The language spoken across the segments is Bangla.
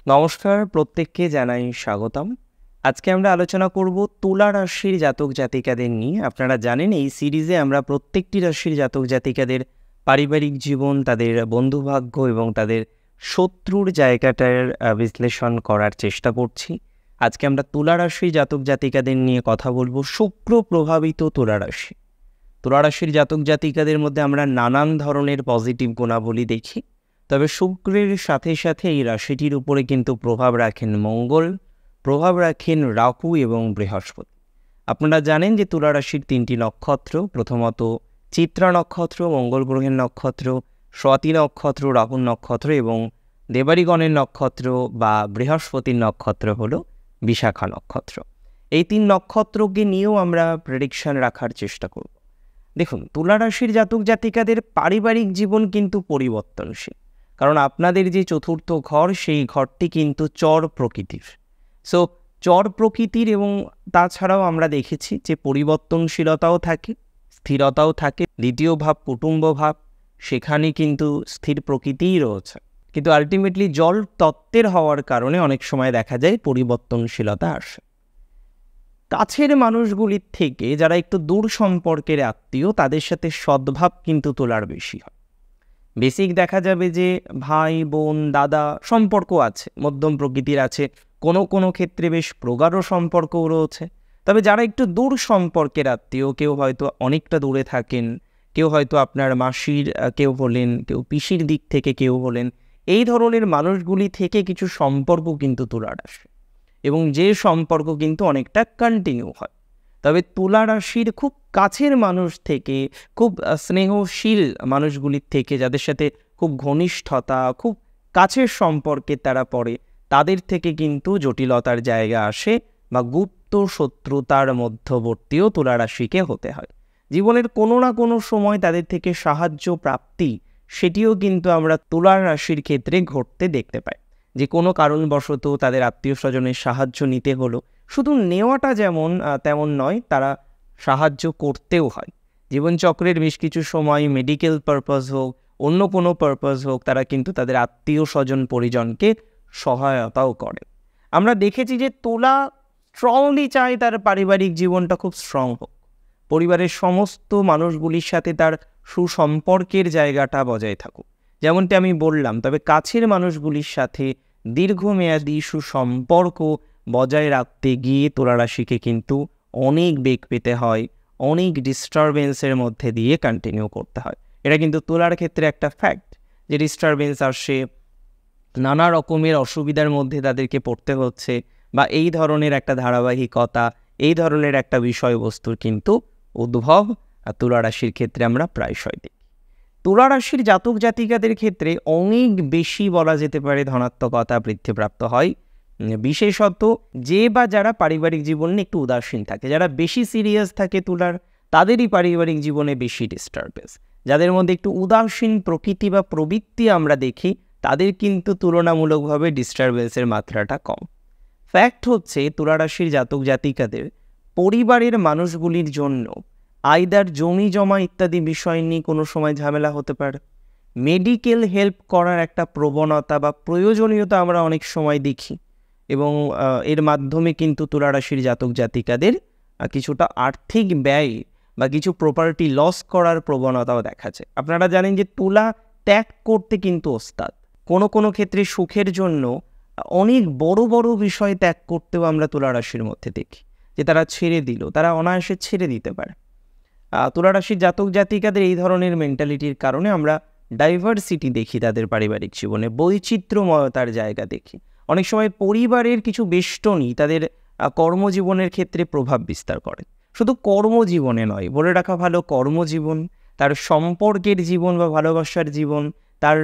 নমস্কার, প্রত্যেককে জানাই স্বাগতম। আজকে আমরা আলোচনা করব তুলা রাশির জাতক জাতিকাদের নিয়ে। আপনারা জানেন এই সিরিজে আমরা প্রত্যেকটি রাশির জাতক জাতিকাদের পারিবারিক জীবন, তাদের বন্ধুভাগ্য এবং তাদের শত্রুর জায়গাটার বিশ্লেষণ করার চেষ্টা করছি। আজকে আমরা তুলা রাশির জাতক জাতিকাদের নিয়ে কথা বলবো। শুক্র প্রভাবিত তুলা রাশি। তুলা রাশির জাতক জাতিকাদের মধ্যে আমরা নানান ধরনের পজিটিভ গুণাবলী দেখি, তবে শুক্রের সাথে সাথে এই রাশিটির উপরে কিন্তু প্রভাব রাখেন মঙ্গল, প্রভাব রাখেন রাহু এবং বৃহস্পতি। আপনারা জানেন যে তুলা রাশির তিনটি নক্ষত্র, প্রথমত চিত্রা নক্ষত্র মঙ্গল গ্রহের নক্ষত্র, স্বাতি নক্ষত্র রাহুর নক্ষত্র এবং দেবারিগণের নক্ষত্র বা বৃহস্পতির নক্ষত্র হলো বিশাখা নক্ষত্র। এই তিন নক্ষত্রকে নিয়েও আমরা প্রেডিকশন রাখার চেষ্টা করব। দেখুন, তুলা রাশির জাতক জাতিকাদের পারিবারিক জীবন কিন্তু পরিবর্তনশীল, কারণ আপনাদের যে চতুর্থ ঘর, সেই ঘরটি কিন্তু চর প্রকৃতির। চর প্রকৃতির এবং তাছাড়াও আমরা দেখেছি যে পরিবর্তনশীলতাও থাকে, স্থিরতাও থাকে। দ্বিতীয় ভাব কুটুম্ব ভাব, সেখানে কিন্তু স্থির প্রকৃতিই রয়েছে, কিন্তু আলটিমেটলি জল তত্ত্বের হওয়ার কারণে অনেক সময় দেখা যায় পরিবর্তনশীলতা আসে। কাছের মানুষগুলির থেকে যারা একটু দূর সম্পর্কের আত্মীয়, তাদের সাথে সদ্ভাব কিন্তু তোলার বেশি হয়। বেসিক দেখা যাবে যে ভাই বোন দাদা সম্পর্ক আছে, মধ্যম প্রকৃতির আছে, কোনো ক্ষেত্রে বেশ প্রগাঢ় সম্পর্কও রয়েছে। তবে যারা একটু দূর সম্পর্কের আত্মীয়, কেউ হয়তো অনেকটা দূরে থাকেন, কেউ হয়তো আপনার মাসির কেউ হলেন, কেউ পিসির দিক থেকে কেউ হলেন, এই ধরনের মানুষগুলি থেকে কিছু সম্পর্ক কিন্তু তুলার আসে এবং যে সম্পর্ক কিন্তু অনেকটা কন্টিনিউ হয়। তবে তুলা রাশির খুব কাছের মানুষ থেকে, খুব স্নেহশীল মানুষগুলির থেকে, যাদের সাথে খুব ঘনিষ্ঠতা, খুব কাছের সম্পর্কে তারা পড়ে, তাদের থেকে কিন্তু জটিলতার জায়গা আসে বা গুপ্ত শত্রুতার মধ্যবর্তীও তুলা রাশিকে হতে হয়। জীবনের কোনো না কোনো সময় তাদের থেকে সাহায্য প্রাপ্তি, সেটিও কিন্তু আমরা তুলা রাশির ক্ষেত্রে ঘটতে দেখতে পাই। যে কোনো কারণবশত তাদের আত্মীয় স্বজনের সাহায্য নিতে হলো, শুধু নেওয়াটা যেমন তেমন নয়, তারা সাহায্য করতেও হয়। জীবনচক্রের বেশ কিছু সময় মেডিকেল পারপাস হোক, অন্য কোনো পারপাস হোক, তারা কিন্তু তাদের আত্মীয় স্বজন পরিজনকে সহায়তাও করে। আমরা দেখেছি যে তুলা স্ট্রংলি চায় তার পারিবারিক জীবনটা খুব স্ট্রং হোক, পরিবারের সমস্ত মানুষগুলির সাথে তার সুসম্পর্কের জায়গাটা বজায় থাকুক, যেমনটি আমি বললাম। তবে কাছের মানুষগুলির সাথে দীর্ঘমেয়াদী সুসম্পর্ক বজায় রাখতে গিয়ে তুলা রাশিকে কিন্তু অনেক বেগ পেতে হয়, অনেক ডিস্টারবেন্সের মধ্যে দিয়ে কন্টিনিউ করতে হয়। এটা কিন্তু তুলার ক্ষেত্রে একটা ফ্যাক্ট যে ডিস্টারবেন্স আসে, নানা রকমের অসুবিধার মধ্যে তাদেরকে পড়তে হচ্ছে, বা এই ধরনের একটা ধারাবাহিকতা, এই ধরনের একটা বিষয়বস্তুর কিন্তু উদ্ভব তুলা রাশির ক্ষেত্রে আমরা প্রায়শই দেখি। তুলা রাশির জাতক জাতিকাদের ক্ষেত্রে অনেক বেশি বলা যেতে পারে ধনাত্মকতা বৃদ্ধিপ্রাপ্ত হয়, বিশেষত যে বা যারা পারিবারিক জীবনে একটু উদাসীন থাকে, যারা বেশি সিরিয়াস থাকে তুলার, তাদেরই পারিবারিক জীবনে বেশি ডিস্টারবেন্স। যাদের মধ্যে একটু উদাসীন প্রকৃতি বা প্রবৃত্তি আমরা দেখি, তাদের কিন্তু তুলনামূলকভাবে ডিস্টারবেন্সের মাত্রাটা কম। ফ্যাক্ট হচ্ছে তুলা রাশির জাতক জাতিকাদের পরিবারের মানুষগুলির জন্য আইদার জমি জমা ইত্যাদি বিষয় নিয়ে কোনো সময় ঝামেলা হতে পারে, মেডিকেল হেল্প করার একটা প্রবণতা বা প্রয়োজনীয়তা আমরা অনেক সময় দেখি, এবং এর মাধ্যমে কিন্তু তুলা রাশির জাতক জাতিকাদের কিছুটা আর্থিক ব্যয় বা কিছু প্রপার্টি লস করার প্রবণতাও দেখা যায়। আপনারা জানেন যে তুলা ত্যাগ করতে কিন্তু ওস্তাদ। কোনো ক্ষেত্রে সুখের জন্য অনেক বড় বড় বিষয় ত্যাগ করতেও আমরা তুলা রাশির মধ্যে দেখি যে তারা ছেড়ে দিল, তারা অনায়াসে ছেড়ে দিতে পারে। তুলা রাশির জাতক জাতিকাদের এই ধরনের মেন্টালিটির কারণে আমরা ডাইভার্সিটি দেখি তাদের পারিবারিক জীবনে, বৈচিত্র্যময়তার জায়গা দেখি। অনেক সময় পরিবারের কিছু বেষ্টনী তাদের কর্মজীবনের ক্ষেত্রে প্রভাব বিস্তার করে। শুধু কর্মজীবনে নয়, বলে রাখা ভালো, কর্মজীবন, তার সম্পর্কের জীবন বা ভালোবাসার জীবন, তার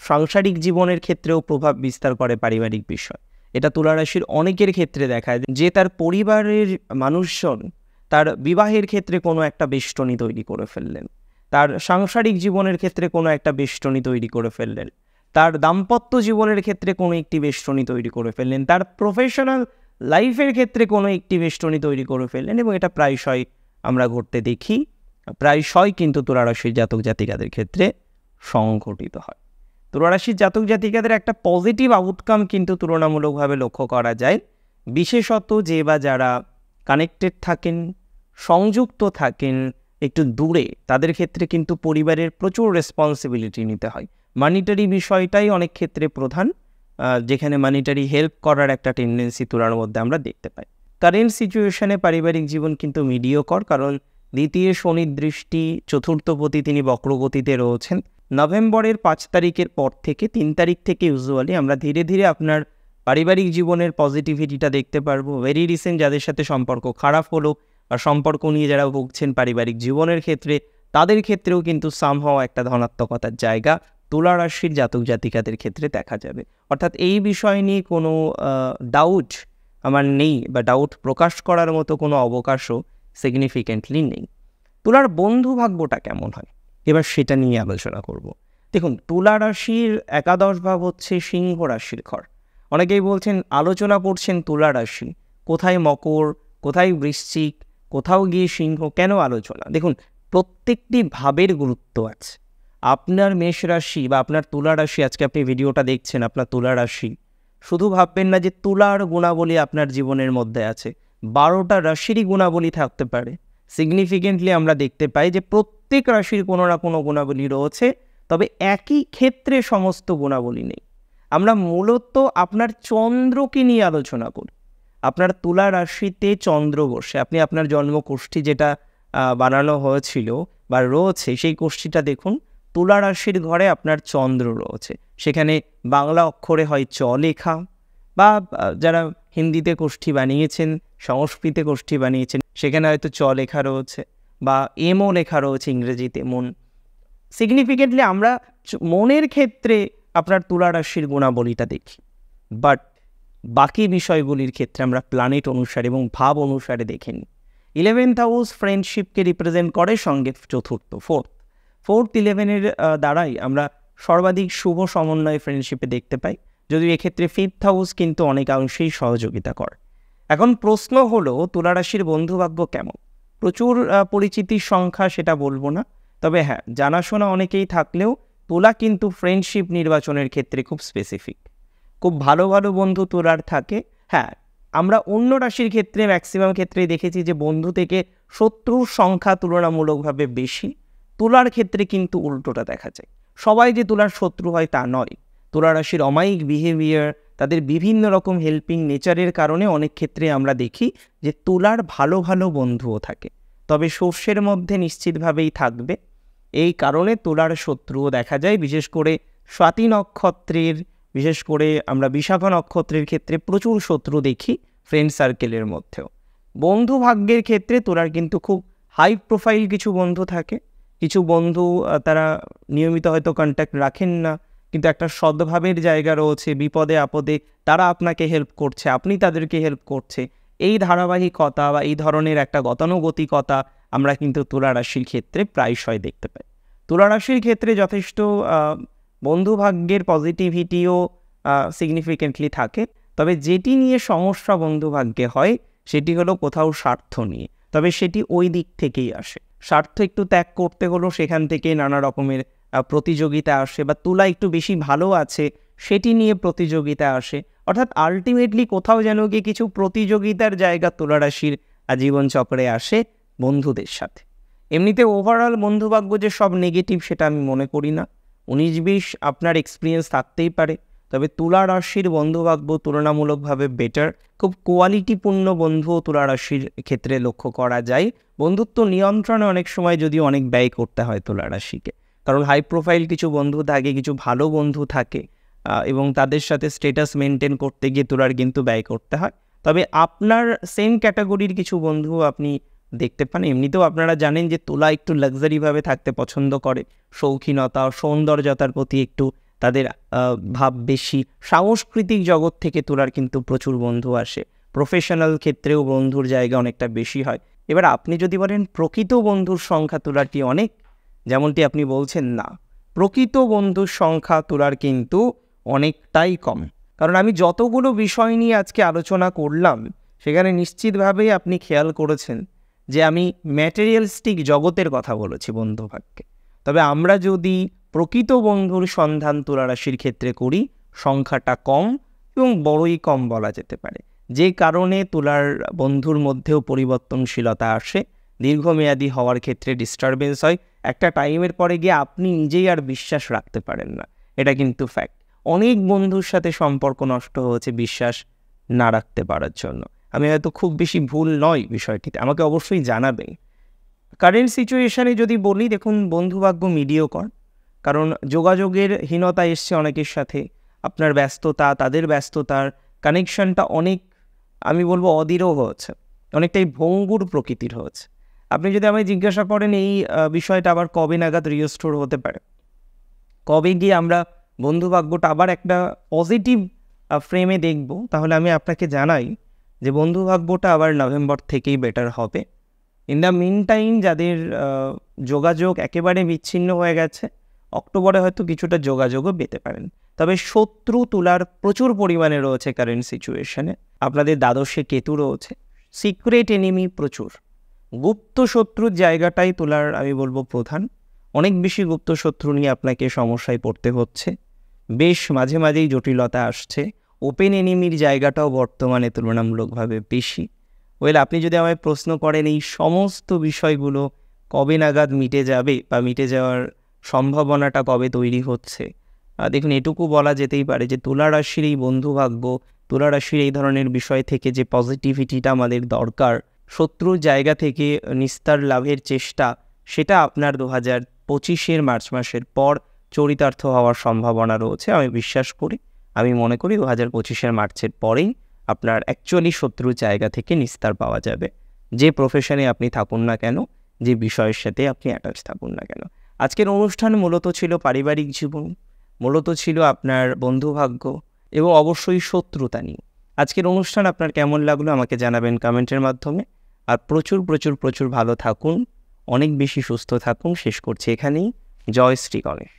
সাংসারিক জীবনের ক্ষেত্রেও প্রভাব বিস্তার করে পারিবারিক বিষয়। এটা তুলা রাশির অনেকের ক্ষেত্রে দেখা যায় যে তার পরিবারের মানুষজন তার বিবাহের ক্ষেত্রে কোনো একটা বেষ্টনী তৈরি করে ফেললেন, তার সাংসারিক জীবনের ক্ষেত্রে কোনো একটা বেষ্টনী তৈরি করে ফেললেন, তার দাম্পত্য জীবনের ক্ষেত্রে কোনো একটি বেষ্টনী তৈরি করে ফেললেন, তার প্রফেশনাল লাইফের ক্ষেত্রে কোনো একটি বেষ্টনী তৈরি করে ফেললেন, এবং এটা প্রায়শই আমরা ঘটতে দেখি, প্রায়শই কিন্তু তুলা রাশির জাতক জাতিকাদের ক্ষেত্রে সংঘটিত হয়। তুলা রাশির জাতক জাতিকাদের একটা পজিটিভ আউটকাম কিন্তু তুলনামূলকভাবে লক্ষ্য করা যায়, বিশেষত যে বা যারা কানেক্টেড থাকেন, সংযুক্ত থাকেন একটু দূরে, তাদের ক্ষেত্রে কিন্তু পরিবারের প্রচুর রেসপন্সিবিলিটি নিতে হয়। মানিটারি বিষয়টাই অনেক ক্ষেত্রে প্রধান, যেখানে মানিটারি হেল্প করার একটা টেন্ডেন্সি তুলার মধ্যে আমরা দেখতে পাই। কারেন্ট সিচুয়েশনে পারিবারিক জীবন কিন্তু মিডিওকর, কারণ দ্বিতীয় শনির দৃষ্টি, চতুর্থপতি তিনি বক্রগতিতে রয়েছেন। নভেম্বরের 5 তারিখের পর থেকে 3 তারিখ থেকে ইউজুয়ালি আমরা ধীরে ধীরে আপনার পারিবারিক জীবনের পজিটিভিটিটা দেখতে পারবো। ভেরি রিসেন্ট যাদের সাথে সম্পর্ক খারাপ হলো বা সম্পর্ক নিয়ে যারা ভুগছেন পারিবারিক জীবনের ক্ষেত্রে, তাদের ক্ষেত্রেও কিন্তু সামহাও একটা ধনাত্মকতার জায়গা তুলা রাশির জাতক জাতিকাদের ক্ষেত্রে দেখা যাবে। অর্থাৎ এই বিষয় নিয়ে কোনো ডাউট আমার নেই বা ডাউট প্রকাশ করার মতো কোনো অবকাশও সিগনিফিকেন্টলি নেই। তুলার বন্ধু ভাগ্যটা কেমন হয়, এবার সেটা নিয়ে আলোচনা করব। দেখুন, তুলা রাশির একাদশ ভাব হচ্ছে সিংহ রাশির ঘর। অনেকেই বলছেন আলোচনা করছেন তুলা রাশি, কোথায় মকর, কোথায় বৃশ্চিক, কোথাও গিয়ে সিংহ, কেন আলোচনা? দেখুন, প্রত্যেকটি ভাবের গুরুত্ব আছে। আপনার মেষ রাশি বা আপনার তুলা রাশি, আজকে আপনি ভিডিওটা দেখছেন, আপনার তুলা রাশি, শুধু ভাববেন না যে তুলার গুণাবলী আপনার জীবনের মধ্যে আছে, 12টা রাশিরই গুণাবলী থাকতে পারে। সিগনিফিকেন্টলি আমরা দেখতে পাই যে প্রত্যেক রাশির কোনো না কোনো গুণাবলী রয়েছে, তবে একই ক্ষেত্রে সমস্ত গুণাবলী নেই। আমরা মূলত আপনার চন্দ্রকে নিয়ে আলোচনা করি। আপনার তুলা রাশিতে চন্দ্র বসে, আপনি আপনার জন্মকুষ্ঠী যেটা বানানো হয়েছিল বা রয়েছে, সেই কুষ্ঠীটা দেখুন, তুলা রাশির ঘরে আপনার চন্দ্র রয়েছে। সেখানে বাংলা অক্ষরে হয় চ লেখা, বা যারা হিন্দিতে কুষ্ঠী বানিয়েছেন, সংস্কৃতে কুষ্ঠী বানিয়েছেন, সেখানে হয়তো চ লেখা রয়েছে, বা এমও লেখা রয়েছে ইংরেজিতে মন। সিগনিফিকেন্টলি আমরা মনের ক্ষেত্রে আপনার তুলা রাশির গুণাবলীটা দেখি, বাট বাকি বিষয়গুলির ক্ষেত্রে আমরা প্ল্যানেট অনুসারে এবং ভাব অনুসারে দেখিনি। 11th হাউস ফ্রেন্ডশিপকে রিপ্রেজেন্ট করে, সঙ্গে চতুর্থ, ফোর্থ 11-এর দ্বারাই আমরা সর্বাধিক শুভ সমন্বয় ফ্রেন্ডশিপে দেখতে পাই, যদিও এক্ষেত্রে 5th হাউস কিন্তু অনেকাংশেই সহযোগিতা করে। এখন প্রশ্ন হলো, তুলা রাশির বন্ধুভাগ্য কেমন? প্রচুর পরিচিতির সংখ্যা সেটা বলবো না, তবে হ্যাঁ, জানাশোনা অনেকেই থাকলেও তুলা কিন্তু ফ্রেন্ডশিপ নির্বাচনের ক্ষেত্রে খুব স্পেসিফিক। খুব ভালো ভালো বন্ধু তুলার থাকে। হ্যাঁ, আমরা অন্য রাশির ক্ষেত্রে ম্যাক্সিমাম ক্ষেত্রেই দেখেছি যে বন্ধু থেকে শত্রুর সংখ্যা তুলনামূলকভাবে বেশি। তুলার ক্ষেত্রে কিন্তু উল্টোটা দেখা যায়। সবাই যে তুলার শত্রু হয় তা নয়। তুলা রাশির অমায়িক বিহেভিয়ার, তাদের বিভিন্ন রকম হেল্পিং নেচারের কারণে অনেক ক্ষেত্রে আমরা দেখি যে তুলার ভালো ভালো বন্ধুও থাকে, তবে শস্যের মধ্যে নিশ্চিতভাবেই থাকবে। এই কারণে তুলার শত্রুও দেখা যায়, বিশেষ করে স্বাতী নক্ষত্রের, বিশেষ করে আমরা বিশাখা নক্ষত্রের ক্ষেত্রে প্রচুর শত্রু দেখি ফ্রেন্ড সার্কেলের মধ্যেও। বন্ধু ভাগ্যের ক্ষেত্রে তুলার কিন্তু খুব হাই প্রোফাইল কিছু বন্ধু থাকে। কিছু বন্ধু তারা নিয়মিত হয়তো কন্ট্যাক্ট রাখেন না, কিন্তু একটা সদ্ভাবের জায়গা রয়েছে, বিপদে আপদে তারা আপনাকে হেল্প করছে, আপনি তাদেরকে হেল্প করছে। এই ধারাবাহিকতা বা এই ধরনের একটা গতানুগতিকতা আমরা কিন্তু তুলা রাশির ক্ষেত্রে প্রায়শই দেখতে পাই। তুলা রাশির ক্ষেত্রে যথেষ্ট বন্ধুভাগ্যের পজিটিভিটিও সিগনিফিকেন্টলি থাকে, তবে যেটি নিয়ে সমস্যা বন্ধুভাগ্যে হয় সেটি হলো কোথাও স্বার্থ নিয়ে, তবে সেটি ওই দিক থেকেই আসে। স্বার্থ একটু ত্যাগ করতে হলো, সেখান থেকে নানা রকমের প্রতিযোগিতা আসে, বা তুলা একটু বেশি ভালো আছে সেটি নিয়ে প্রতিযোগিতা আসে। অর্থাৎ আলটিমেটলি কোথাও যেন গিয়ে কিছু প্রতিযোগিতার জায়গা তুলা রাশির জীবনচক্রে আসে বন্ধুদের সাথে। এমনিতে ওভারঅল বন্ধুভাগ্য যে সব নেগেটিভ সেটা আমি মনে করি না। 19-20 আপনার এক্সপিরিয়েন্স থাকতেই পারে, তবে তুলা রাশির বন্ধুভাগ্য তুলনামূলকভাবে বেটার। খুব কোয়ালিটিপূর্ণ বন্ধুও তুলা রাশির ক্ষেত্রে লক্ষ্য করা যায়। বন্ধুত্ব নিয়ন্ত্রণে অনেক সময় যদিও অনেক ব্যয় করতে হয় তুলা রাশিকে, কারণ হাই প্রোফাইল কিছু বন্ধু থাকে, কিছু ভালো বন্ধু থাকে, এবং তাদের সাথে স্ট্যাটাস মেনটেন করতে গিয়ে তুলার কিন্তু ব্যয় করতে হয়। তবে আপনার সেম ক্যাটাগরির কিছু বন্ধু আপনি দেখতে পান। এমনিতেও আপনারা জানেন যে তুলা একটু লাক্সারিভাবে থাকতে পছন্দ করে, শৌখিনতা, সৌন্দর্যতার প্রতি একটু তাদের ভাব বেশি। সাংস্কৃতিক জগৎ থেকে তুলার কিন্তু প্রচুর বন্ধু আসে, প্রফেশনাল ক্ষেত্রেও বন্ধুর জায়গা অনেকটা বেশি হয়। এবার আপনি যদি বলেন প্রকৃত বন্ধুর সংখ্যা তুলারটি অনেক, যেমনটি আপনি বলছেন, না, প্রকৃত বন্ধুর সংখ্যা তুলার কিন্তু অনেকটাই কম। কারণ আমি যতগুলো বিষয় নিয়ে আজকে আলোচনা করলাম, সেখানে নিশ্চিতভাবেই আপনি খেয়াল করেছেন যে আমি ম্যাটেরিয়ালিস্টিক জগতের কথা বলেছি বন্ধুভাগ্যে। তবে আমরা যদি প্রকৃত বন্ধুর সন্ধান তুলা রাশির ক্ষেত্রে করি সংখ্যাটা কম এবং বড়ই কম বলা যেতে পারে, যে কারণে তুলার বন্ধুর মধ্যেও পরিবর্তনশীলতা আসে, দীর্ঘমেয়াদী হওয়ার ক্ষেত্রে ডিস্টারবেন্স হয়, একটা টাইমের পরে গিয়ে আপনি নিজেই আর বিশ্বাস রাখতে পারেন না। এটা কিন্তু ফ্যাক্ট। অনেক বন্ধুর সাথে সম্পর্ক নষ্ট হয়েছে বিশ্বাস না রাখতে পারার জন্য। আমি হয়তো খুব বেশি ভুল নয় বিষয়টিতে, আমাকে অবশ্যই জানাবেন। কারেন্ট সিচুয়েশানে যদি বলি, দেখুন বন্ধুভাগ্য মিডিওকর, কারণ যোগাযোগের হীনতা এসছে অনেকের সাথে, আপনার ব্যস্ততা, তাদের ব্যস্ততার কানেকশনটা অনেক, আমি বলবো অদৃঢ় হয়েছে, অনেকটাই ভঙ্গুর প্রকৃতির হয়েছে। আপনি যদি আমায় জিজ্ঞাসা করেন এই বিষয়টা আবার কবে নাগাদ রিস্টোর হতে পারে, কবে গিয়ে আমরা বন্ধুভাগ্যটা আবার একটা পজিটিভ ফ্রেমে দেখব, তাহলে আমি আপনাকে জানাই যে বন্ধুভাগ্যটা আবার নভেম্বর থেকেই বেটার হবে। ইন দ্য মিন টাইম যাদের যোগাযোগ একেবারে বিচ্ছিন্ন হয়ে গেছে, অক্টোবরে হয়তো কিছুটা যোগাযোগও পেতে পারেন। তবে শত্রু তুলার প্রচুর পরিমাণে রয়েছে কারেন্ট সিচুয়েশনে। আপনাদের দ্বাদশে কেতু রয়েছে, সিক্রেট এনিমি প্রচুর, গুপ্ত শত্রুর জায়গাটাই তুলার আমি বলবো প্রধান। অনেক বেশি গুপ্ত শত্রু নিয়ে আপনাকে সমস্যায় পড়তে হচ্ছে, বেশ মাঝে মাঝেই জটিলতা আসছে। ওপেন এনিমির জায়গাটাও বর্তমানে তুলনামূলকভাবে বেশি। আপনি যদি আমায় প্রশ্ন করেন এই সমস্ত বিষয়গুলো কবে নাগাদ মিটে যাবে বা মিটে যাওয়ার সম্ভাবনাটা কবে তৈরি হচ্ছে, দেখুন এটুকু বলা যেতেই পারে যে তুলা রাশির এই বন্ধুভাগ্য, তুলা রাশির এই ধরনের বিষয় থেকে যে পজিটিভিটিটা আমাদের দরকার, শত্রুর জায়গা থেকে নিস্তার লাভের চেষ্টা, সেটা আপনার 2025 মার্চ মাসের পর চরিতার্থ হওয়ার সম্ভাবনা রয়েছে। আমি বিশ্বাস করি, আমি মনে করি 2025 মার্চের পরেই আপনার অ্যাকচুয়ালি শত্রুর জায়গা থেকে নিস্তার পাওয়া যাবে, যে প্রফেশনে আপনি থাকুন না কেন, যে বিষয়ের সাথে আপনি অ্যাটাচ থাকুন না কেন। আজকের অনুষ্ঠান মূলত ছিল পারিবারিক জীবন, মূলত ছিল আপনার বন্ধুভাগ্য এবং অবশ্যই শত্রুতা নিয়ে। আজকের অনুষ্ঠান আপনার কেমন লাগলো আমাকে জানাবেন কমেন্টের মাধ্যমে। আর প্রচুর প্রচুর প্রচুর ভালো থাকুন, অনেক বেশি সুস্থ থাকুন। শেষ করছি এখানেই। জয় শ্রী গণেশ।